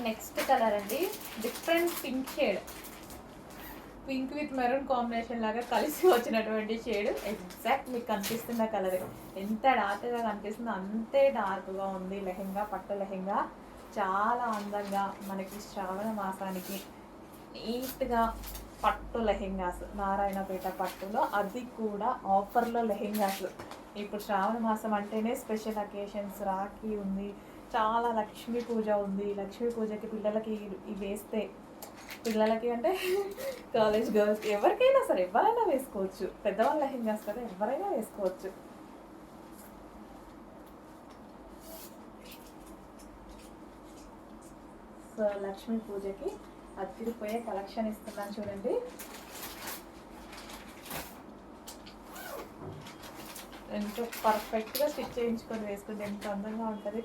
Next colour అండి, different pink shade, pink with maroon combination లాగా కలిసి వచ్చినటువంటి షేడ్. ఎగ్జాక్ట్ మీకు కనిపిస్తున్న కలర్ ఎంత డార్క్గా కనిపిస్తుందో అంతే డార్క్గా ఉంది లెహెంగా, పట్టు లెహెంగా. చాలా అందంగా మనకి శ్రావణ మాసానికి నీట్గా పట్టు లెహెంగాస్, నారాయణపేట పట్టులో, అది కూడా ఆఫర్లో లెహెంగాస్. ఇప్పుడు శ్రావణ మాసం అంటేనే స్పెషల్ అకేషన్స్, రాఖీ ఉంది, చాలా లక్ష్మీ పూజ ఉంది. లక్ష్మీ పూజకి పిల్లలకి ఇవి వేస్తే, పిల్లలకి అంటే కాలేజ్ గర్ల్స్ ఎవరికైనా సరే ఎవరైనా వేసుకోవచ్చు, పెద్దవాళ్ళ లెహెంగాస్ కదా ఎవరైనా వేసుకోవచ్చు. సో లక్ష్మీ పూజకి అదిరిపోయే కలెక్షన్ ఇస్తున్నాను చూడండి. ఎంతో పర్ఫెక్ట్గా స్టిచ్ చేయించుకొని వేసుకుంటే ఎంత అందంగా ఉంటుంది.